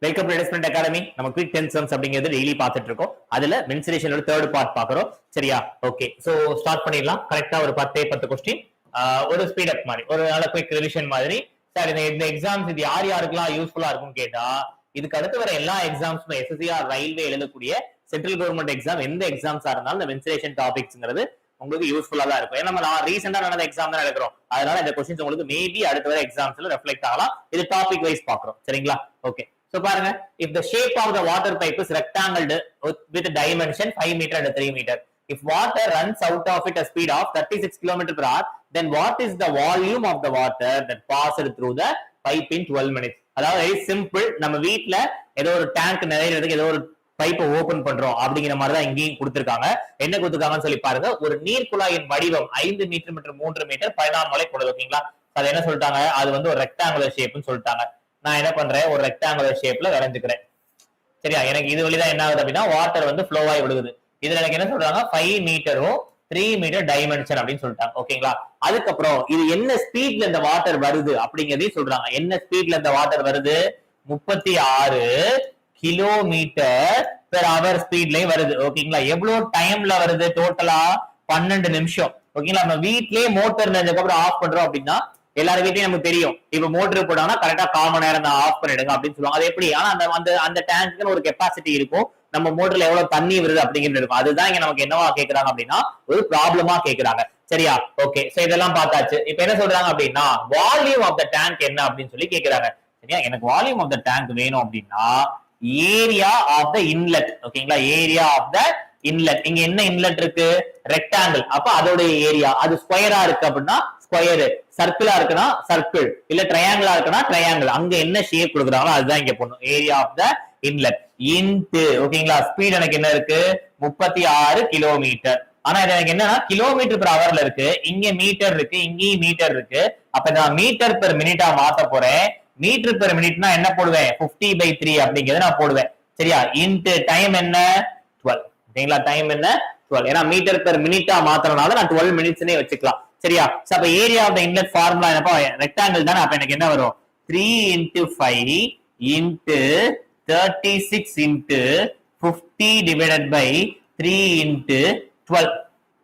Welcome to எடஸ்மெண்ட் academy. நம்ம quick 10 sums அப்படிங்கிறது டெய்லி பார்த்துட்டு இருக்கோம். அதுல மென்சுரேஷனோட தேர்ட் பார்ட் பார்க்கறோம். சரியா? ஓகே, சோ ஸ்டார்ட் பண்ணிடலாம். கரெக்டா ஒரு 10 கொஸ்டின், ஒரு ஸ்பீட் அப் மாதிரி, ஒரு நல்ல குவிக் ரிவிஷன் மாதிரி. சார், இந்த எக்ஸாம்ஸ் இது யாருக்கெல்லாம் யூஸ்ஃபுல்லா இருக்கும்னு கேட்டா, இதுக்கு அடுத்து வர எல்லா எக்ஸாம்ஸுமே எஸ்எஸ்சிஆர் ரயில்வே எழுதக்கூடிய சென்ட்ரல் கவர்மெண்ட் எக்ஸாம் எந்த எக்ஸாம்ஸா இருந்தாலும் இந்த மென்சுரேஷன் டாபிக்ஸ்ங்கிறது உங்களுக்கு யூஸ்ஃபுல்லா தான் இருக்கும். ஏன்னா நம்ம ரீசெண்டா நடந்த எக்ஸாம் தான் எடுக்கிறோம். அதனால இந்த கொஸ்டின்ஸ் உங்களுக்கு மேபி அடுத்த வர எக்ஸாம்ஸ்ல ரெஃப்ளெக்ட் ஆகலாம். இது டாபிக் வைஸ் பாக்குறோம். சரிங்களா? ஓகே, so பாருங்க, if the shape of the water pipe is rectangled with dimension 5 meter and 3 meter, if water runs out of it at a speed of 36 km per hour, then what is the volume of the water that passed through the pipe in 12 minutes? அதாவது very simple. நம்ம வீட்ல ஏதோ ஒரு tank நிறையறதுக்கு ஏதோ ஒரு பைப்பை open பண்றோம் அப்படிங்கிற மாதிரி தான் இங்கேயும் கொடுத்திருக்காங்க. என்ன கொடுத்திருக்காங்கன்னு சொல்லி பாருங்க. ஒரு நீர் குழாயின் வடிவம் 5 மீட்டர் மற்றும் 3 மீட்டர் 14 மலை கொண்டது. ஓகேங்களா? அது என்ன சொல்லிட்டாங்க? அது வந்து ஒரு ரெக்டாங்குலர் ஷேப்னு சொல்லிட்டாங்க. நான் என்ன பண்றேன், ஒரு ரெக்டாங்குலர் ஷேப்ல வரைஞ்சுக்கிறேன். சரியா? எனக்கு இது வழிதான் என்ன ஆகுது அப்படின்னா வாட்டர் வந்து ஃப்ளோ ஆகி விடுது. இதுல எனக்கு என்ன சொல்றாங்க, 5 மீட்டரும் 3 மீட்டர் டைமென்ஷன் அப்படின்னு சொல்லிட்டாங்க. ஓகேங்களா? அதுக்கப்புறம் இது என்ன ஸ்பீட்ல இந்த வாட்டர் வருது அப்படிங்கறதையும் சொல்றாங்க. என்ன ஸ்பீட்ல இந்த வாட்டர் வருது? 36 கிலோமீட்டர் பெர் அவர் ஸ்பீட்லயும் வருது. ஓகேங்களா? எவ்வளவு டைம்ல வருது? டோட்டலா 12 நிமிஷம். ஓகேங்களா? நம்ம வீட்லயே மோட்டர் அப்புறம் ஆஃப் பண்றோம் அப்படின்னா எல்லாரும் வீட்லயும் நமக்கு தெரியும். இப்ப மோட்டர் போட்டாங்கன்னா கரெக்டா 1/4 மணி நேரம் தான் ஆஃப் பண்ணிடுங்க அப்படின்னு சொல்லுவாங்க. அது எப்படி? ஆனா அந்த டேங்க்கு ஒரு கெப்பாசிட்டி இருக்கும். நம்ம மோட்டர்ல எவ்வளவு தண்ணி வருது அப்படிங்கிறது இருக்கும். அதுதான் இங்க நமக்கு என்னவா கேக்குறாங்க அப்படின்னா ஒரு ப்ராப்ளமா கேக்குறாங்க. சரியா? ஓகே, சோ இதெல்லாம் பார்த்தாச்சு. இப்ப என்ன சொல்றாங்க அப்படின்னா வால்யூம் ஆஃப் த டேங்க் என்ன அப்படின்னு சொல்லி கேக்குறாங்க. சரியா? எனக்கு வால்யூம் ஆஃப் த டேங்க் வேணும் அப்படின்னா ஏரியா ஆஃப் த இன்லெட். ஓகேங்களா? Area of the inlet. இங்க என்ன இன்லெட் இருக்கு? ரெக்டாங்கிள். அப்ப அதோட ஏரியா. அது ஸ்கொயரா இருக்கு அப்படின்னா ஸ்கொயர், சர்க்கிளா இருக்குன்னா சர்க்கிள், இல்ல ட்ரையாங்கிளா இருக்குன்னா ட்ரையாங்கிள். அங்க என்ன ஷேப் கொடுக்குறாங்களோ அதுதான் இங்க போடணும். Area of the inlet into. ஓகேங்களா? ஸ்பீட் எனக்கு என்ன இருக்கு? 36 கிலோமீட்டர். ஆனா இது எனக்கு என்னன்னா கிலோமீட்டர் பெர் ஹவர்ல இருக்கு. இங்க மீட்டர் இருக்கு, இங்கேயும் மீட்டர் இருக்கு. அப்ப நான் மீட்டர் பெர் மினிட்டா மாத்த போறேன். மீட்டர் பெர் மினிட்னா என்ன போடுவேன்? 50/3 அப்படிங்கறத நான் போடுவேன். சரியா? இன்டு டைம் என்ன? 12. ஓகேங்களா? டைம் என்ன? 12. ஏன்னா மீட்டர் பெர் மினிட்டா மாத்திரனால நான் 12 மினிட்ஸ்னே வச்சுக்கலாம். சரியா? சோ அப்ப area of the inlet formula என்னப்பா? ரெக்டாங்கிள் தானே. அப்ப எனக்கு என்ன வரும்? 3 × 5 × 36 × 50 டிவைடட் பை 3 × 12.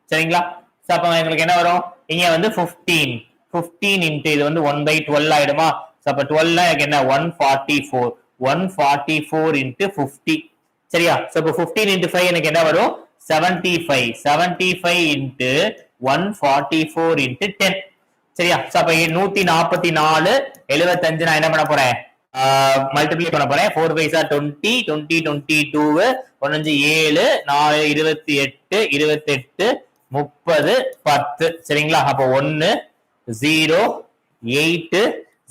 சரிங்களா? சோ அப்ப உங்களுக்கு என்ன வரும்? இங்க வந்து 15 இன்டு இது வந்து 1/12 ஆயிடுமா? சோ அப்ப 12 எனக்கு என்ன? 144. 144 × 50. சரியா? சோ அப்ப 15 × 5 எனக்கு என்ன வரும்? 75. 75 × 144 × 10. சரியா? சோ அப்ப 144 75 நான் என்ன பண்ண போறேன்? மல்டிப்ளை பண்ண போறேன். 4 5 20 20 22 1 5 7 4 28 28 30 10. சரிங்களா? அப்ப 1 0 8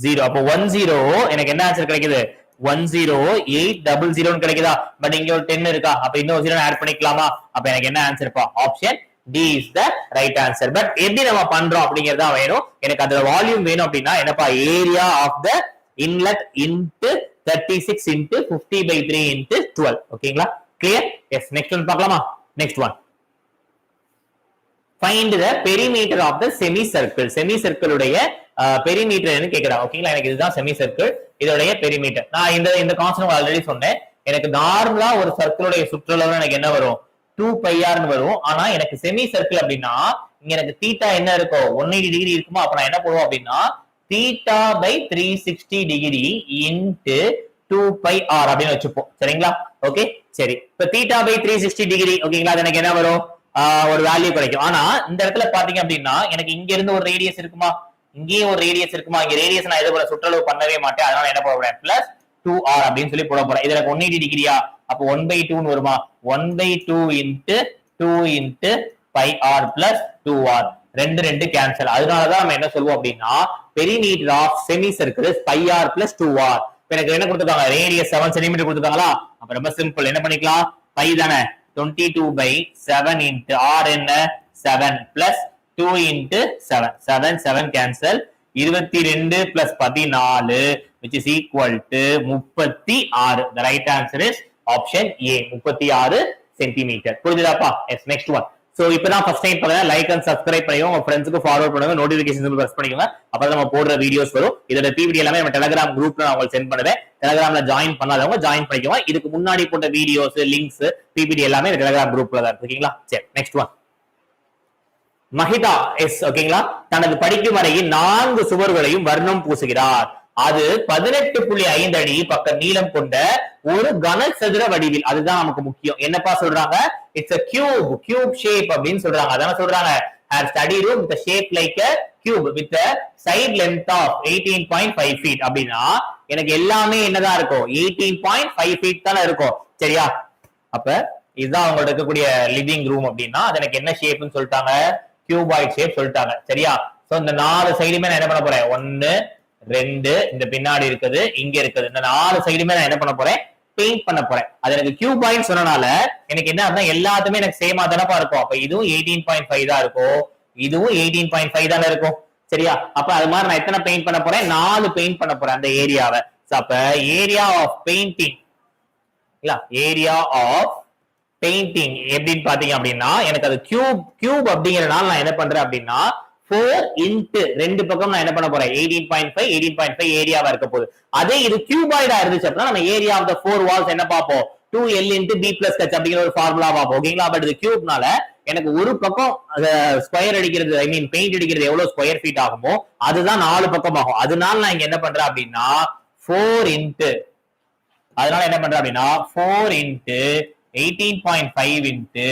0. அப்ப 10 எனக்கு என்ன ஆன்சர் கிடைக்குது? 10800 கிடைக்குதா? பட் இங்க ஒரு 10 இருக்கா? அப்ப இன்னொரு 0 ஆட் பண்ணிக்கலாமா? அப்ப எனக்கு என்ன ஆன்சர்ப்பா? Option D is the right answer. But எப்படி நம்ம பண்றோம் அப்படிங்கறதா வேணும். எனக்கு அதோட வால்யூம் வேணும் அப்படின்னா என்னப்பா? Area of the inlet into 36 × 50/3 × 12. ஓகேங்களா? கிளியர்? எஸ். நெக்ஸ்ட் ஒன் பார்க்கலாமா? Next one, find the perimeter of the semi circle. Semi சர்க்கிளுடைய பெரிமீட்டர் என்ன கேக்குறாங்க. ஓகேங்களா? எனக்கு இதுதான் செமி சர்க்கிள், இதோடைய பெரிமீட்டர். நான் இந்த கான்செப்ட் ஆல்ரெடி சொன்னேன். எனக்கு நார்மலா ஒரு சர்க்கிளுடைய சுற்றளவு எனக்கு என்ன வரும்? 2πr வரும். ஆனா எனக்கு செமி சர்க்கிள் அப்படின்னா இங்க எனக்கு தீட்டா என்ன இருக்கும்? 180 டிகிரி இருக்குமா? அப்ப நான் என்ன போடுவோம் அப்படின்னா θ/360 டிகிரி இன்டு 2πr அப்படின்னு வச்சுப்போம். சரிங்களா? ஓகே, சரி. இப்ப θ/360 டிகிரி. ஓகேங்களா? அது எனக்கு என்ன வரும்? ஒரு வேல்யூ கிடைக்கும். ஆனா இந்த இடத்துல பாத்தீங்க அப்படின்னா எனக்கு இங்க இருந்து ஒரு ரேடியஸ் இருக்குமா? இங்கேயும் ஒரு ரேடியஸ் இருக்குமா? இங்க ரேடியஸ் நான் எது சுற்றளவு பண்ணவே மாட்டேன். அதனால என்ன போட போறேன்? +2r அப்படின்னு சொல்லி போட போறேன். இது எனக்கு 180 டிகிரியா? அப்ப 1/2 வருமா? 1/2 × 2 × πr + 2r. 2 கேன்சல். அதனாலதான் நம்ம என்ன சொல்லுவோம் அப்படின்னா perimeter of semicircle is πr + 2r. எனக்கு என்ன கொடுத்துருக்காங்க? ரேடியஸ் 7 சென்டிமீட்டர் கொடுத்துருக்காங்களா? அப்ப ரொம்ப சிம்பிள். என்ன பண்ணிக்கலாம்? பை தானே. 22/7 × r என்ன? 7 + 2 × 7. 7 7 cancel. 22 + 14 which is equal to 36. The right answer is option A, 36 centimetre. புரியுதாப்பா? எஸ். நெக்ஸ்ட் ஒன், சோ இப்பதான் ஃபர்ஸ்ட் டைம் பாருங்க, லைக் அண்ட் சப்ஸ்கிரைப் பண்ணிக்கோங்க, உங்க ஃப்ரெண்ட்ஸ்க்கு ஃபார்வர்ட் பண்ணுங்க, நோட்டிபிகேஷன் பிரஸ் பண்ணிக்கோங்க, அப்பதான் நம்ம போடுற வீடியோஸ் வரும். இதோட பிபிடி எல்லாமே நம்ம டெலிகிராம் குரூப்ல நான் உங்களுக்கு சென்ட் பண்ணுவேன். டெலிகிராம்ல ஜாயின் பண்ணாதவங்க ஜாயின் பண்ணிக்கோங்க. இதுக்கு முன்னாடி போட்ட வீடியோஸ், லிங்க்ஸ், பிபிடி எல்லாமே டெலிகிராம் குரூப்ல தான் இருக்கு. ஓகேங்களா? சரி, நெக்ஸ்ட் ஒன். மஹிதா எஸ் ஓகேங்களா, தனது படிக்கும் அறையில் 4 சுவர்களையும் வர்ணம் பூசுகிறார். அது 18.5 அடி பக்கம் நீளம் கொண்ட ஒரு கனசதுர வடிவில். அதுதான் நமக்கு முக்கியம். என்னப்பா சொல்றாங்க? இட்ஸ் a cube shape அப்படின்னு சொல்றாங்க. அதான சொல்றாங்க, has study room with a shape like a cube with a side length of 18.5 feet. அப்படின்னா எனக்கு எல்லாமே என்னதான் இருக்கும்? 18.5 feet தானே இருக்கும். சரியா? அப்ப இதுதான் அவங்களோட இருக்கக்கூடிய லிவிங் ரூம் அப்படின்னா அது எனக்கு என்ன ஷேப்னு சொல்லிட்டாங்க? கியூபாய்ட் ஷேப் சொல்லிட்டாங்க. சரியா? சோ இந்த 4 சைடுமே நான் என்ன பண்ண போறேன்? 1 2 இந்த பின்னாடி இருக்குது, இங்க இருக்குது, இந்த 4 சைடுமே நான் என்ன பண்ண போறேன்? பெயிண்ட் பண்ண போறேன். அது எனக்கு கியூபாய்ட் சொன்னனால எனக்கு என்ன ஆகுதுன்னா எல்லாத்துமே எனக்கு சேமா தானப்பா இருக்கும். அப்ப இதுவும் 18.5 தான் இருக்கும், இதுவும் 18.5 தானே இருக்கும். சரியா? அப்ப அது மாதிரி நான் எத்தனை பெயிண்ட் பண்ண போறேன்? 4 பெயிண்ட் பண்ண போறேன் அந்த ஏரியாவை. அப்ப ஏரியா ஆஃப் பெயிண்டிங் இல்ல, ஏரியா ஆஃப் பெயிண்டிங் எப்படின்னு பாத்தீங்க அப்படின்னா எனக்கு அது கியூப் அப்படிங்கறதுனால நான் என்ன பண்றேன் அப்படின்னா 4 இன்ட்டு 2 பக்கம் நான் என்ன பண்ண போறேன்? 18.5 ஏரியாவா இருக்க போகுது. அதே இது கியூபாய்டா இருந்துச்சு அப்படின்னா நம்ம ஏரியா ஆஃப் த 4 வால்ஸ் என்ன பார்ப்போம்? 2l into b plus h அப்படிங்கிற ஒரு ஃபார்முலா பார்ப்போம். ஓகேங்களா? பட் இது கியூப்னால எனக்கு ஒரு பக்கம் ஸ்கொயர் அடிக்கிறது, ஐ மீன் பெயிண்ட் அடிக்கிறது எவ்வளவு ஸ்கொயர் ஃபீட் ஆகுமோ அதுதான் 4 பக்கம் ஆகும். அதனால நான் இங்க என்ன பண்றேன் அப்படின்னா 4 இன்ட்டு, அதனால என்ன பண்றேன் அப்படின்னா 4 இன்ட்டு 18.5 இன்ட்டு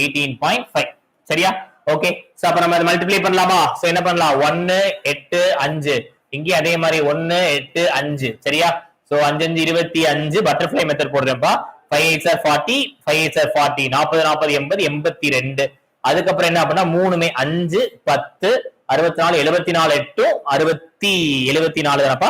18.5. சரியா? ஓகே. சோ அப்ப நம்ம மல்டிப்ளை பண்ணலாமா? சோ என்ன பண்ணலாம்? 1 8 5, இங்கே அதே மாதிரி 1 8 5. சரியா? சோ 5 5 25 பட்டர்ஃப்ளை மெத்தட் போடுறேன்ப்பா. 5 8 are 40, 5 8 are 40, 40 40 80 82. அதுக்கப்புறம் என்ன பண்ணா 3 5 10 64 74 8 60 74 தானப்பா.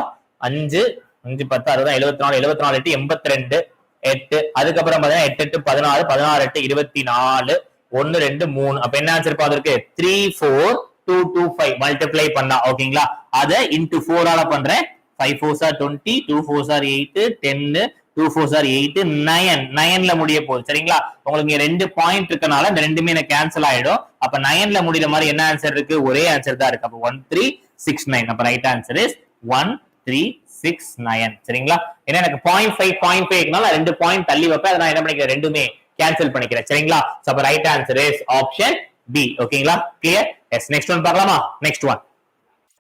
5 5 10 60 74 74 8 82 8. அதுக்கப்புறம் பாத்தீங்கன்னா 8 8 16 16 8 24 1 2 3. அப்ப என்ன ஆன்சர் பாத்துருக்கு? 3 4 2 2 5 மல்டிப்ளை பண்ணா. ஓகேங்களா? அத இன்டு 4 ஆல பண்றேன். 5 4s are 20, 2 4s are 8, 10, 2 4s are 8, 9. 9ல முடிய போகுது. சரிங்களா? உங்களுக்கு இங்க 2 பாயிண்ட் இருக்கனால இந்த ரெண்டுமே எனக்கு கேன்சல் ஆயிடும். அப்ப 9ல முடியற மாதிரி என்ன ஆன்சர் இருக்கு? ஒரே ஆன்சர் தான் இருக்கு. அப்ப 1369. அப்ப ரைட் ஆன்சர் இஸ் 1369. சரிங்களா? ஏன்னா எனக்கு 0.5 இருக்கனால 2 பாயிண்ட் தள்ளி வைப்பேன். அதனால என்ன பண்ணிக்கிறேன்? ரெண்டுமே கேன்சல் பண்ணிக்கிறேன். சரிங்களா? சோ அப்ப right answer is option B. ஓகேங்களா? கிளியர்? எஸ். நெக்ஸ்ட் ஒன் பார்க்கலாமா? Next one.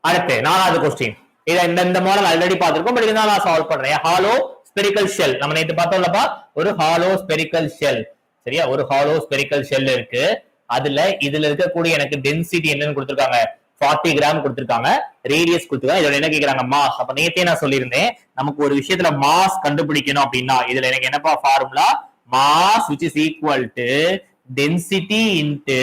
அடுத்து 4வது क्वेश्चन. இத இந்த மாடல் ஆல்ரெடி பாத்துறோம், பட் இதனால நான் சால்வ் பண்றேன். ஹாலோ ஸ்பெரிக்கல் ஷெல் நம்ம நேத்து பார்த்தோம்லப்பா, ஒரு ஹாலோ ஸ்பெரிக்கல் ஷெல். சரியா? ஒரு ஹாலோ ஸ்பெரிக்கல் ஷெல் இருக்கு. இதுல இருக்கக்கூடிய எனக்கு டென்சிட்டி என்னன்னு கொடுத்திருக்காங்க? 40 கிராம் கொடுத்திருக்காங்க, ரேடியஸ் கொடுத்திருக்காங்க. இதோட என்ன கேக்குறாங்க? மாஸ். அப்ப நேத்தே நான் சொல்லியிருந்தேன் நமக்கு ஒரு விஷயத்துல மாஸ் கண்டுபிடிக்கணும் அப்படின்னா இதுல எனக்கு என்னப்பா formula? Mass which is equal to density into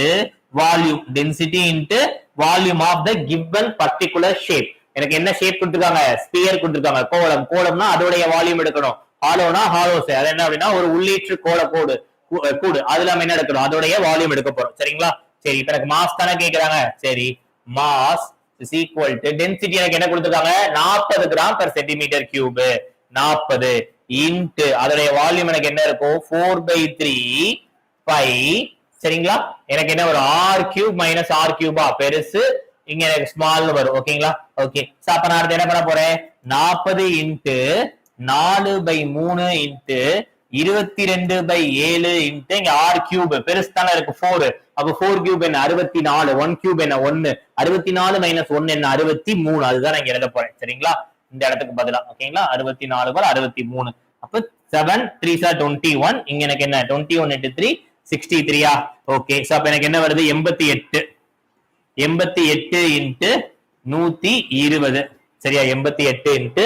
volume, density into volume of the given particular shape. எனக்கு என்ன ஷேப் கொடுத்திருக்காங்க? ஸ்பியர் கொடுத்திருக்காங்க. கோளம். கோளம்னா அதோடைய வால்யூம் எடுக்கணும். ஹாலோனா ஹாலோஸ், அது என்ன அப்படின்னா ஒரு உள்ளீற்று கோள கூடு. அதுல நம்ம என்ன எடுக்கணும்? அதோடைய வால்யூம் எடுக்க போறோம். சரிங்களா? சரி, இப்ப எனக்கு மாஸ் தானே கேக்குறாங்க. சரி, mass is equal to density எனக்கு என்ன கொடுத்திருக்காங்க? 40 gram per centimetre cube. 40 into அதோடைய வால்யூம் எனக்கு என்ன இருக்கும்? 4/3 பை. சரிங்களா? எனக்கு என்ன வரும்? r cube minus r Cuba? பெருசு, இங்க எனக்கு ஸ்மால் வரும். ஓகேங்களா? ஓகே. சோ அப்ப நான் என்ன பண்ண போறேன்? 40 இன்டு 4/3 இன்டு 22/7 இன்டு இங்க r கியூப் பெருசு தானே இருக்கு 4. அப்ப 4 கியூப் என்ன? 64. 1 கியூப் என்ன? 1. 64 மைனஸ் 1 என்ன? 63. அதுதான் நான் இங்க எழுத போறேன். சரிங்களா? இந்த இடத்துக்கு பதிலா. ஓகேங்களா? 64 = 63. அப்ப 7 3s are 21. இங்க எனக்கு என்ன? 21 into 3 63. ஓகே. சோ அப்ப எனக்கு என்ன வருது? 88. 88 into 120. சரியா? 88 into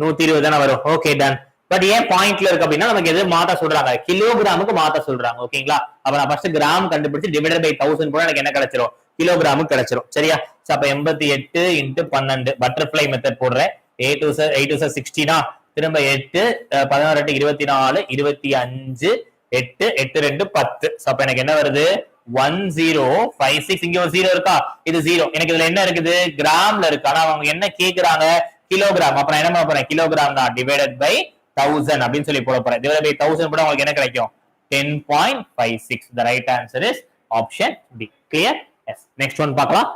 120 தானே வரும். Okay, ton. பட் ஏன் பாயிண்ட்ல இருக்கு அப்படின்னா நமக்கு எது மாத்த சொல்றாங்க? கிலோகிராமுக்கு மாத்த சொல்றாங்க. ஓகேங்களா? அப்ப நான் ஃபர்ஸ்ட் கிராம் கண்டுபிடிச்சு டிவைடட் பை 1000 போனா எனக்கு என்ன கிடைச்சிரும்? கிலோகிராமுக்கு கிடைச்சிரும். சரியா? சோ அப்ப 88 into 12 பட்டர்ஃப்ளை மெத்தட் போடுறேன். 8 2 16. திரும்ப 8 16 8 24 25 8 8 2 10. சோ அப்ப எனக்கு என்ன வருது? 1056. இங்க ஒரு 0 இருக்கா? இது 0. எனக்கு இதுல என்ன இருக்குது? கிராம்ல இருக்கு. ஆனா அவங்க என்ன கேக்குறாங்க? கிலோகிராம். அப்ப நான் என்ன பண்ண போறேன்? கிலோகிராம் தான். டிவைடட் பை 1000 அப்படின்னு சொல்லி போட போறேன். டிவைடட் பை 1000 போட உங்களுக்கு என்ன கிடைக்கும்? 10.56. the right answer is option B. Clear? Yes. Next one பார்க்கலாம்.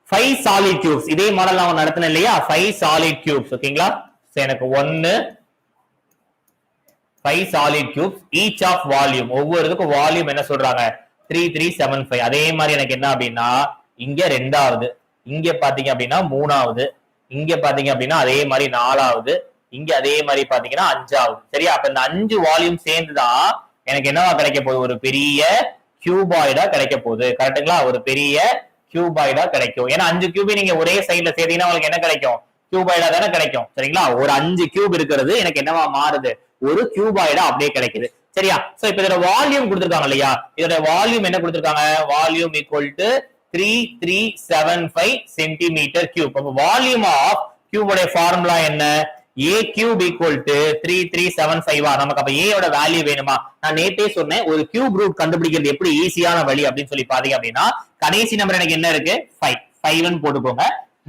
5 solid cubes. இதே மாடல் நான் நடத்தினேன் இல்லையா? 5 solid cubes. ஓகேங்களா? சோ எனக்கு 1 5 solid cubes each of volume. ஒவ்வொருதுக்கும் வால்யூம் என்ன சொல்றாங்க? 3375. அதே மாதிரி எனக்கு என்ன அப்படின்னா இங்க ரெண்டாவது, இங்க பாத்தீங்க அப்படின்னா மூணாவது, இங்க பாத்தீங்க அப்படின்னா அதே மாதிரி நாலாவது, இங்க அதே மாதிரி பாத்தீங்கன்னா அஞ்சாவது. சரியா? அப்ப இந்த 5 வால்யூம் சேர்ந்துதான் எனக்கு என்னவா கிடைக்க போகுது? ஒரு பெரிய கியூபாய்டா கிடைக்க போகுது. கரெக்டுங்களா? ஒரு பெரிய கியூபாய்டா கிடைக்கும். ஏன்னா 5 கியூபை நீங்க ஒரே சைடுல சேர்த்தீங்கன்னா உங்களுக்கு என்ன கிடைக்கும்? கியூபாய்டா தானே கிடைக்கும். சரிங்களா? ஒரு 5 கியூப் இருக்கிறது எனக்கு என்னவா மாறுது? ஒரு கியூபாய்டா அப்படியே கிடைக்குது. சரியா? சோ இப்ப இதோட வால்யூம் கொடுத்திருக்காங்க இல்லையா? இதோட வால்யூம் என்ன கொடுத்திருக்காங்க? Volume equal to 3375 centimetre cube. அப்ப வால்யூம் ஆஃப் கியூபோட ஃபார்முலா என்ன? a cube equal to 3375. நமக்கு அப்ப a யோட வேல்யூ வேணுமா? நான் நேத்தே சொன்னேன் ஒரு கியூப் ரூட் கண்டுபிடிக்கிறது எப்படி ஈஸியான வழி அப்படின்னு சொல்லி பாத்தீங்க அப்படின்னா கடைசி நம்பர் எனக்கு என்ன இருக்கு? 5 போட்டுக்கோங்க.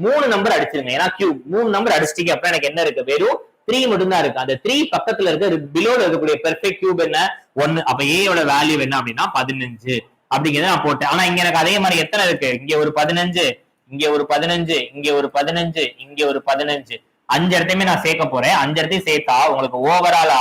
3 நம்பர் அடிச்சிருங்க. ஏன்னா கியூப் 3 நம்பர் அடிச்சிட்டீங்க அப்புறம் எனக்கு என்ன இருக்கு? வெறும் 3 மட்டும் தான் இருக்கு. அந்த 3 பக்கத்துல இருக்க பிலோல இருக்கக்கூடிய பெர்ஃபெக்ட் கியூப் என்ன? 1. அப்ப a யோட வேல்யூ என்ன அப்படின்னா 15 அப்படிங்கறத நான் போட்டேன். ஆனா இங்க எனக்கு அதே மாதிரி எத்தனை இருக்கு? இங்க ஒரு 15, இங்க ஒரு 15, இங்க ஒரு 15, இங்க ஒரு 15. 5 இடத்தையுமே நான் சேர்க்க போறேன். 5 இடத்தையும் சேர்த்தா உங்களுக்கு ஓவராலா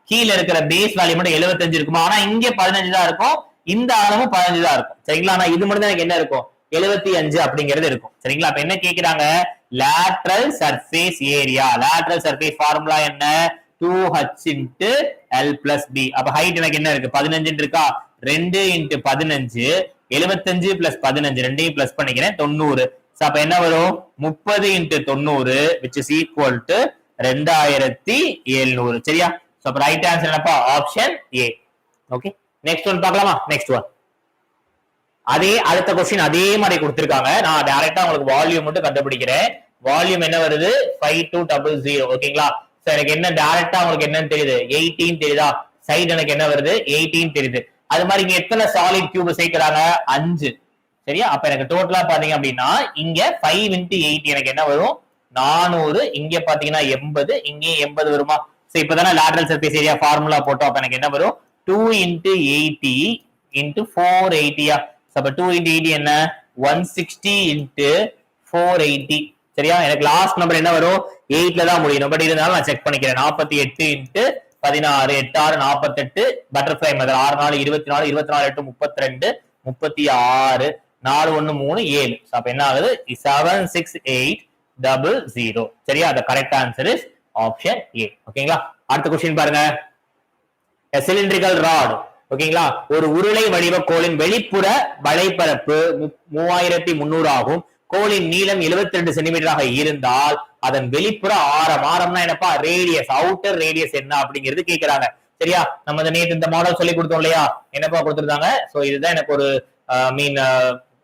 கீழே இருக்கிற பேஸ் வேல்யூ மட்டும் 75 இருக்குமா? ஆனா இங்க 15 தான் இருக்கும், இந்த அளவும் 15 தான் இருக்கும். சரிங்களா? ஆனா இது மட்டும் தான் எனக்கு என்ன இருக்கும்? 75 அப்படிங்கிறது இருக்கும். சரிங்களா? அப்ப என்ன கேக்குறாங்க? Lateral surface area. Lateral surface formula என்ன? 2h into l plus b. அப்ப ஹைட் எனக்கு என்ன இருக்கு? 15 இருக்கா? 2 into 15 75 plus 15 ரெண்டையும் பிளஸ் பண்ணிக்கிறேன் 90. அப்ப என்ன வரும்? 30 into 90 which is equal to 2700. சரியா? சோ அப்ப ரைட் ஆன்சர் என்னப்பா? Option A. Okay, next one பார்க்கலாமா? நெக்ஸ்ட் ஒன் அதே அடுத்த क्वेश्चन அதே மாதிரி கொடுத்திருக்காங்க. நான் டைரக்டா உங்களுக்கு வால்யூம் மட்டும் கண்டுபிடிக்கிறேன். வால்யூம் என்ன வருது? 5200. ஓகேங்களா? சோ எனக்கு என்ன டைரக்டா உங்களுக்கு என்னன்னு தெரியுது? 18 தெரியுதா? சைடு எனக்கு என்ன வருது? 18 தெரியுது. அது மாதிரி இங்க எத்தனை சாலிட் கியூப் சேர்க்கறாங்க? 5. சரியா? அப்ப எனக்கு டோட்டலா பாத்தீங்க அப்படின்னா இங்க 5 into 8 எனக்கு என்ன வரும்? 400. இங்க பாத்தீங்கன்னா 80, இங்க 80 வருமா? சோ இப்பதானே லேட்டரல் சர்ஃபேஸ் ஏரியா ஃபார்முலா போட்டோம். அப்ப எனக்கு என்ன வரும்? 2 into 80 into 480. அப்ப 2 into 80 என்ன? 160 into 480. சரியா? எனக்கு லாஸ்ட் நம்பர் என்ன வரும்? 8ல தான் முடியும். பட் இருந்தாலும் நான் செக் பண்ணிக்கிறேன். 48 into 16, 8 6 48, பட்டர்ஃப்ளை மெத்தட் 6 4 24, 24 8 32, 36, 4 1 3 7. அப்ப என்ன ஆகுது? 76800. சரியா? the correct answer is option A. ஓகேங்களா? அடுத்த क्वेश्चन பாருங்க. a cylindrical rod. ஓகேங்களா? ஒரு உருளை வடிவ கோலின் வெளிப்புற வளைப்பரப்பு 3300 ஆகும். கோலின் நீளம் 72 சென்டிமீட்டராக இருந்தால் அதன் வெளிப்புற ஆரம், ஆரம்னா என்னப்பா? ரேடியஸ், அவுட்டர் ரேடியஸ் என்ன அப்படிங்கிறது கேக்குறாங்க. சரியா? நம்ம நேத்து இந்த மாடல் சொல்லி கொடுத்தோம் இல்லையா? என்னப்பா கொடுத்திருந்தாங்க? சோ இதுதான் எனக்கு ஒரு மீன்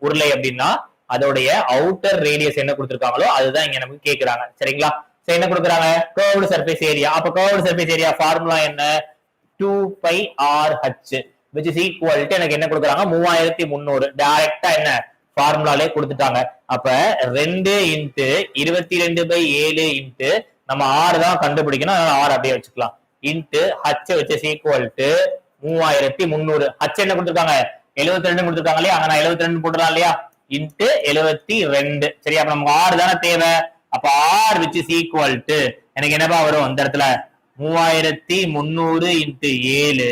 உருளை அப்படின்னா அதோடைய அவுட்டர் ரேடியஸ் என்ன கொடுத்திருக்காங்களோ அதுதான் இங்க நமக்கு கேக்குறாங்க. சரிங்களா? சோ என்ன கொடுக்குறாங்க? Curved surface area. அப்ப கர்வ்டு சர்ஃபேஸ் ஏரியா ஃபார்முலா என்ன? 2 πRh which is equal to எனக்கு என்ன கொடுக்குறாங்க? 3300. டைரக்டா என்ன ஃபார்முலாலே கொடுத்துட்டாங்க. அப்ப 2 into 22/7 into நம்ம r தான் கண்டுபிடிக்கணும். அதனால r அப்படியே வச்சுக்கலாம். into h which is equal to 3300. h என்ன கொடுத்திருக்காங்க? 72 கொடுத்திருக்காங்க இல்லையா? அங்க நான் 72 போட்டுறலாம் இல்லையா? into 72. சரியா? அப்ப நமக்கு r தானே தேவை. அப்ப r which is equal to எனக்கு என்னப்பா வரும் இந்த இடத்துல? 3300 into 7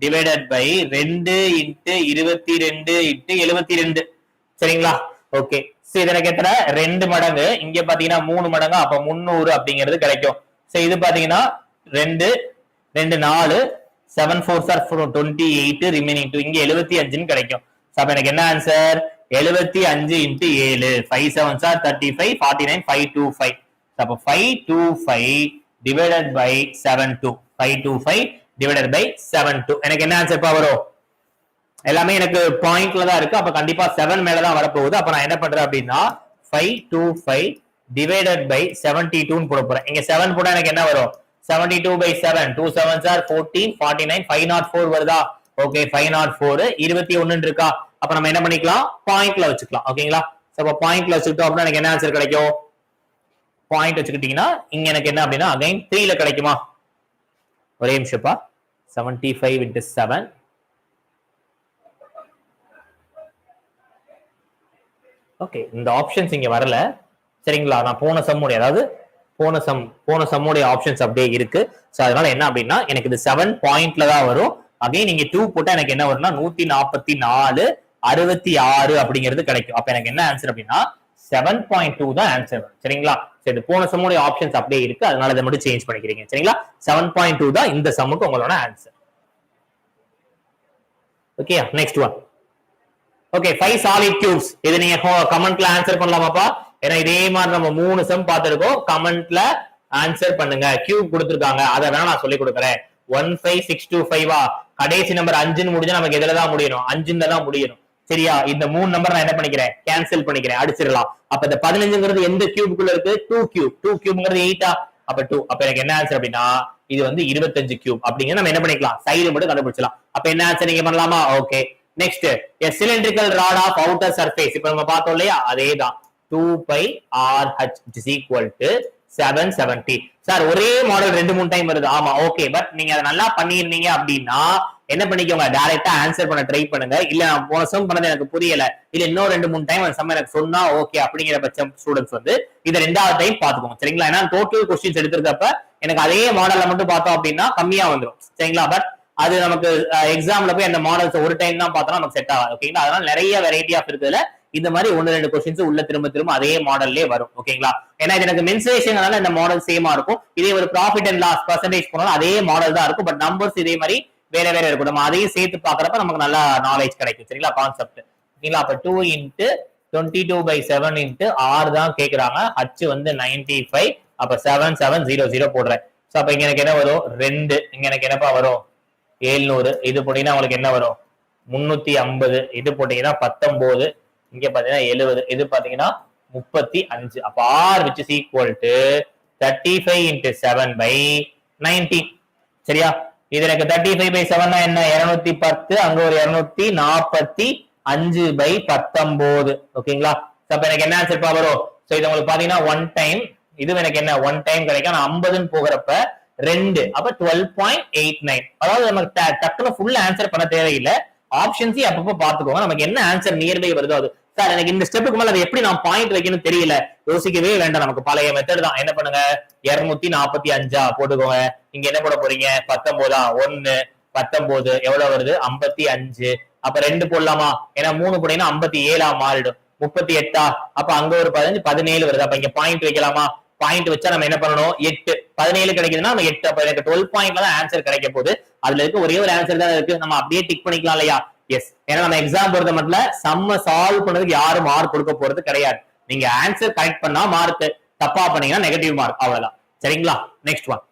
divided by 2 into 22 into 72. சரிங்களா? ஓகே, சோ இது எனக்கு எத்தனை? 2 மடங்கு. இங்க பாத்தீங்கன்னா 3 மடங்கு. அப்ப 300 அப்படிங்கிறது கிடைக்கும். சோ இது பாத்தீங்கன்னா 2 2 4 7 4s are 28 remaining 2. இங்க 75 கிடைக்கும். அப்ப எனக்கு என்ன ஆன்சர்? 75 into 7 5 7s are 35 49 525. அப்ப 525 divided by 72. 525 divided by 72. எனக்கு என்ன ஆன்சர் வரும்? எல்லாமே எனக்கு பாயிண்ட்ல தான் இருக்கு. அப்ப கண்டிப்பா 7 மேல தான் வரப்போகுது. அப்ப நான் என்ன பண்றேன் அப்படின்னா 525 divided by 72 போட போறேன். இங்க 7 போட்டா எனக்கு என்ன வரும்? 72/7 2 7s are 14 49 504 வருதா? ஓகே, 504 21 இருக்கா? அப்ப நம்ம என்ன பண்ணிக்கலாம்? பாயிண்ட்ல வச்சுக்கலாம். ஓகேங்களா? சோ அப்ப பாயிண்ட்ல வச்சுக்கிட்டோம் அப்படின்னா எனக்கு என்ன ஆன்சர் கிடைக்கும்? பாயிண்ட் வச்சுக்கிட்டீங்கன்னா இங்க எனக்கு என்ன அப்படின்னா அகைன் 3ல கிடைக்குமா? ஒரே நிமிஷப்பா. 75 into 7 ஓகே, இந்த ஆப்ஷன்ஸ் இங்க வரல. சரிங்களா, நான் போன சம்முடைய, அதாவது போன சம்முடைய ஆப்ஷன்ஸ் அப்படியே இருக்கு. சோ அதனால என்ன அப்படின்னா எனக்கு இது 7 பாயிண்ட்ல தான் வரும். அகைன் நீங்க 2 போட்டா எனக்கு என்ன வரும்னா 144 66 அப்படிங்கிறது கிடைக்கும். அப்ப எனக்கு என்ன ஆன்சர் அப்படின்னா 7.2 தான் ஆன்சர் வரும். சரிங்களா, சரி போன சம்முடைய ஆப்ஷன்ஸ் அப்படியே இருக்கு, அதனால இதை மட்டும் சேஞ்ச் பண்ணிக்கிறீங்க. சரிங்களா, 7.2 தான் இந்த சம்முக்கு உங்களோட answer. Okay, next one. Okay, 5 solid cubes. இது நீங்க கமெண்ட்ல ஆன்சர் பண்ணலாமாப்பா? ஏன்னா இதே மாதிரி நம்ம 3 சம் பார்த்திருக்கோம். கமெண்ட்ல ஆன்சர் பண்ணுங்க. கியூப் கொடுத்திருக்காங்க, அதை வேணா நான் சொல்லி கொடுக்குறேன். 15625 கடைசி நம்பர் 5ன்னு முடிஞ்சா நமக்கு எதுல தான் முடியணும்? 5ல தான் முடியணும். சரியா, இந்த 3 நம்பர் நான் என்ன பண்ணிக்கிறேன்? கேன்சல் பண்ணிக்கிறேன், அடிச்சிடலாம். அப்ப இந்த 15ங்கிறது எந்த கியூப்க்குள்ள இருக்கு? 2 கியூப். 2 கியூப்ங்கிறது 8ஆ? அப்ப 2. அப்ப எனக்கு என்ன ஆன்சர் அப்படின்னா இது வந்து 25 கியூப். அப்படிங்க நம்ம என்ன பண்ணிக்கலாம்? சைடு மட்டும் கண்டுபிடிச்சலாம். அப்ப என்ன ஆன்சர் நீங்க பண்ணலாமா? Okay, next a cylindrical rod of outer surface. இப்ப நம்ம பார்த்தோம் இல்லையா, அதேதான் 2 pi RH is equal to 770. Sir ஒரே மாடல் 2-3 டைம் வருது. ஆமா, ஓகே, பட் நீங்க அதை நல்லா பண்ணிருந்தீங்க அப்படின்னா என்ன பண்ணிக்கோங்க, டைரக்டா ஆன்சர் பண்ண ட்ரை பண்ணுங்க. இல்ல நான் போன சம் பண்ணது எனக்கு புரியல, இல்ல இன்னும் 2-3 டைம் அந்த சம் எனக்கு சொன்னா ஓகே அப்படிங்கிற பட்சம் ஸ்டூடெண்ட்ஸ் வந்து இதை 2வது டைம் பாத்துக்கோங்க. சரிங்களா, ஏன்னா டோட்டல் கொஸ்டின்ஸ் எடுத்திருக்கப்ப எனக்கு அதே மாடல்ல மட்டும் பார்த்தோம் அப்படின்னா கம்மியா வந்துடும். சரிங்களா, பட் அது நமக்கு எக்ஸாம்ல போய் அந்த மாடல்ஸ் ஒரு டைம் தான் பார்த்தோம்னா நமக்கு செட் ஆகாது. ஓகேங்களா, அதனால நிறைய வெரைட்டி ஆஃப் இருக்குதுல இந்த மாதிரி 1-2 கொஸ்டின்ஸ் உள்ள திரும்ப அதே மாடல்லே வரும். ஓகேங்களா, ஏன்னா இது எனக்கு மென்சுரேஷனால இந்த மாடல் சேமா இருக்கும். இதே ஒரு ப்ராஃபிட் அண்ட் லாஸ் பெர்சன்டேஜ் போனாலும் அதே மாடல் தான் இருக்கும். பட் நம்பர்ஸ் இதே மாதிரி வேற இருக்கும். நம்ம அதையும் சேர்த்து பாக்குறப்ப நமக்கு நல்ல நாலேஜ் கிடைக்கும். சரிங்களா, கான்செப்ட். ஓகேங்களா, அப்ப 2 × 22/7 × R தான் கேக்குறாங்க. H வந்து 95. அப்ப 7700 போடுறேன். சோ அப்ப இங்க எனக்கு என்ன வரும்? 2. இங்க எனக்கு என்னப்பா வரும்? 700. இது போட்டீங்கன்னா உங்களுக்கு என்ன வரும்? 350. இது போட்டீங்கன்னா 19. இங்க பாத்தீங்கன்னா 70. இது பாத்தீங்கன்னா 35. அப்ப R which is equal to 35 × 7/19. சரியா, இது எனக்கு 35/7 என்ன? 210. அங்க ஒரு 245/19. ஓகேங்களா, அப்ப எனக்கு என்ன ஆன்சர் வரும்? சோ இது உங்களுக்கு பாத்தீங்கன்னா 1 டைம், இது எனக்கு என்ன 1 டைம் கிடைக்கும். 50ன்னு போகிறப்ப 2. அப்ப 12.89. அதாவது நமக்கு டக்குனு ஃபுல் ஆன்சர் பண்ண தேவையில்லை. ஆப்ஷன்ஸையும் அப்பப்போ பாத்துக்கோங்க. நமக்கு என்ன ஆன்சர் நியர்பை வருதோ அது. சார் எனக்கு இந்த ஸ்டெப்புக்கு மேல அதை எப்படி நான் பாயிண்ட் வைக்கணும்னு தெரியல, யோசிக்கவே வேண்டாம். நமக்கு பழைய மெத்தட் தான். என்ன பண்ணுங்க, 245 போட்டுக்கோங்க. இங்க என்ன போட போறீங்க? 19. 1 19 எவ்வளவு வருது? 55. அப்ப 2 போடலாமா? ஏன்னா 3 போட்டீங்கன்னா 57 மாறிடும். 38. அப்ப அங்க ஒரு 15 17 வருது. அப்ப இங்க பாயிண்ட் வைக்கலாமா? பாயிண்ட் வச்சா நம்ம என்ன பண்ணணும்? 8 17 கிடைக்குதுன்னா நம்ம 8. அப்ப எனக்கு 12 பாயிண்ட்ல தான் ஆன்சர் கிடைக்க போகுது. அதுல இருக்க ஒரே ஒரு ஆன்சர் தான் இருக்கு. நம்ம அப்படியே டிக் பண்ணிக்கலாம் இல்லையா? எஸ், ஏன்னா நம்ம எக்ஸாம் பொறுத்த மட்டும் சம்ம சால்வ் பண்ணதுக்கு யாரும் மார்க் கொடுக்க போறது கிடையாது. நீங்க ஆன்சர் கரெக்ட் பண்ணா மார்க், தப்பா பண்ணீங்கன்னா நெகட்டிவ் மார்க், அவ்வளவுதான். சரிங்களா, next one.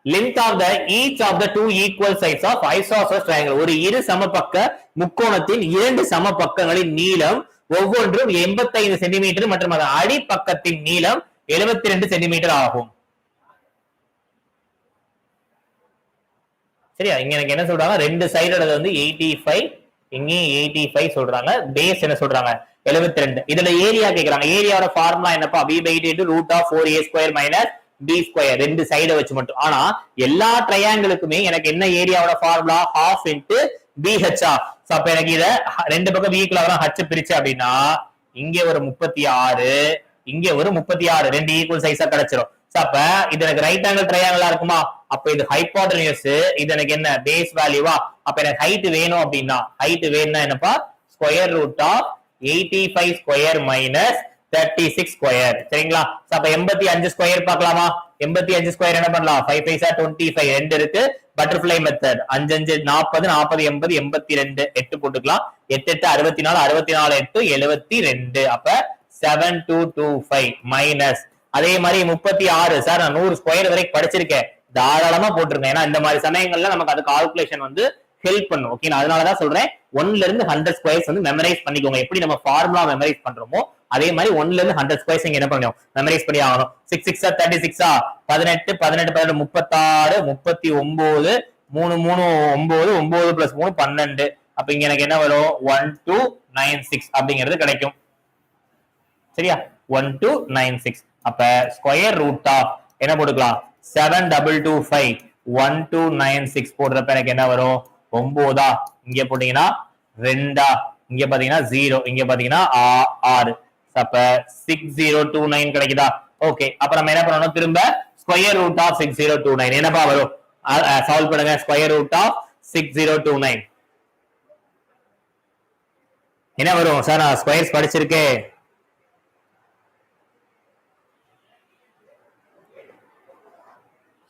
length of the each of the 2 equal sides of isosceles triangle. ஒரு இரு சமபக்க முக்கோணத்தின் 2 சமபக்கங்களின் நீளம் ஒவ்வொன்றும் 85 சென்டிமீட்டர் மற்றும் அதன் அடிப்பக்கத்தின் நீளம் 72 சென்டிமீட்டர் ஆகும். சரியா, இங்க எனக்கு என்ன சொல்றாங்க? 2 சைடு வந்து 85, இங்கேயும் 85 சொல்றாங்க. பேஸ் என்ன சொல்றாங்க? 72. இதுல ஏரியா கேக்குறாங்க. ஏரியாவோட ஃபார்முலா என்னப்பா? b/8 × √4a² - b². 2 சைடை வச்சு மட்டும். ஆனா எல்லா ட்ரையாங்கிளுக்குமே எனக்கு என்ன ஏரியாவோட ஃபார்முலா? ½ × bh. அப்ப எனக்கு இத 2 பக்கம் ஈக்குவலா வரும். h பிரிச்சு அப்படின்னா இங்க ஒரு 36, இங்க ஒரு 36, 2 ஈக்குவல் சைஸா கிடைச்சிரும். அப்ப இது எனக்கு ரைட் ஆங்கிள் ட்ரையாங்கிளா இருக்குமா? அப்ப இது ஹைபோடெனியஸ், இது எனக்கு என்ன? பேஸ் வேல்யூவா? அப்ப எனக்கு ஹைட் வேணும் அப்படின்னா, ஹைட் வேணும்னா என்னப்பா? √85² - 36². சரிங்களா, அப்ப 85² பார்க்கலாமா? 85² என்ன பண்ணலாம்? 5 5 25. 2 இருக்கு. Butterfly method. 5 5 40, 40 80, 82. 8 போட்டுக்கலாம். 8 8 64, 64 8 72. அப்ப 7225 மைனஸ். அதே மாதிரி 36. சார் நான் 100 ஸ்கொயர் வரைக்கும் படிச்சிருக்கேன், தாராளமா போட்டிருக்கேன். ஏன்னா இந்த மாதிரி சமயங்கள்ல நமக்கு அது கால்குலேஷன் வந்து ஹெல்ப் பண்ணும். ஓகே, அதனாலதான் சொல்றேன் 1ல இருந்து 100 ஸ்கொயர்ஸ் வந்து மெமரைஸ் பண்ணிக்கோங்க. எப்படி நம்ம ஃபார்முலா மெமரைஸ் பண்றோமோ அதே மாதிரி 1ல இருந்து 100 ஸ்கொயர்ஸ் என்ன பண்ணணும்? மெமரைஸ் பண்ணி ஆகணும். 6 6 36, 18 18 18 36, 39, 3 3 9, 9 + 3 12. அப்ப இங்க எனக்கு என்ன வரும்? 1296 அப்படிங்கிறது கிடைக்கும். சரியா, 1296. அப்ப ஸ்கொயர் ரூட் ஆஃப் என்ன போட்டுக்கலாம்? 7225 1296 போடுறப்ப எனக்கு என்ன வரும்? 9. இங்க போட்டீங்கன்னா 2. இங்க பாத்தீங்கன்னா 0, இங்க பாத்தீங்கன்னா 6. அப்ப 6029 கிடைக்குதா? ஓகே, அப்ப நம்ம என்ன பண்ணணும், திரும்ப ஸ்கொயர் ரூட் ஆஃப் 6029 என்னப்பா வரும்? சால்வ் பண்ணுங்க. ஸ்கொயர் ரூட் ஆஃப் 6029 என்ன வரும்? சார் நான் ஸ்கொயர்ஸ் படிச்சிருக்கேன்.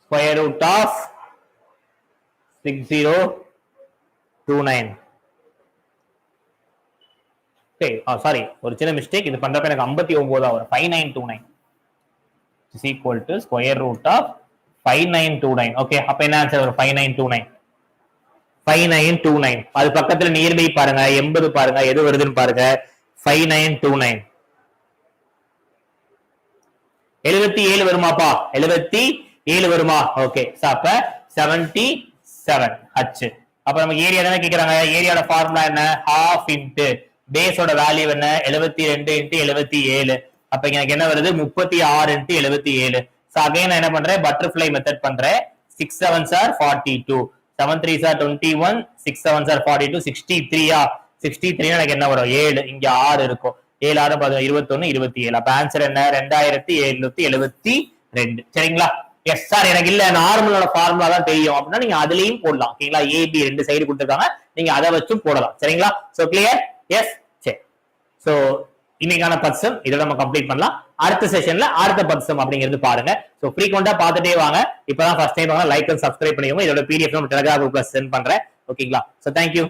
Square root of 6029. சாரி, ஒரு சின்ன மிஸ்டேக். இது பண்றப்ப எனக்கு 59 வரும். 5929 is equal to square root of 5929. Okay, அப்ப என்ன ஆன்சர் வரும்? 5929. 5929 அது பக்கத்துல நியர்பை பாருங்க, 80 பாருங்க, எது வருதுன்னு பாருங்க. 5929 77 வருமாப்பா? 77 வருமா? ஓகே, அப்ப 77 h. அப்ப நமக்கு ஏரியா தானே கேக்குறாங்க. ஏரியாவோட ஃபார்முலா என்ன? half into பேஸோட வேல்யூ என்ன? 72 into 77. அப்ப எனக்கு என்ன வருது? 36 into 77. சோ அகைன் நான் என்ன பண்றேன்? பட்டர்ஃப்ளை மெத்தட் பண்றேன். 6 7s are 42, 7 3s are 21, 6 7s are 42, 63 63 எனக்கு என்ன வரும்? 7. இங்க 6 இருக்கும். 7 6 21 27. அப்ப ஆன்சர் என்ன? 2772. சரிங்களா? எஸ் சார், எனக்கு இல்ல நார்மலோட ஃபார்முலா தான் தெரியும் அப்படின்னா நீங்க அதுலயும் போடலாம். ஓகேங்களா? ஏபி 2 சைடு கொடுத்துருக்காங்க, நீங்க அதை வச்சும் போடலாம். சரிங்களா? So clear? எஸ். சரி, சோ இன்னைக்கான பர்சம் இதோட நம்ம கம்ப்ளீட் பண்ணலாம். அடுத்த செஷன்ல அடுத்த பர்சம் அப்படிங்கிறது பாருங்க. சோ ஃப்ரீக்வெண்டா பார்த்துட்டே வாங்க. இப்பதான் first time like and subscribe பண்ணிக்கோங்க. இதோட பிடிஎஃப் நம்ம டெலிகிராம் குரூப்ல சென்ட் பண்றேன். ஓகேங்களா? So thank you.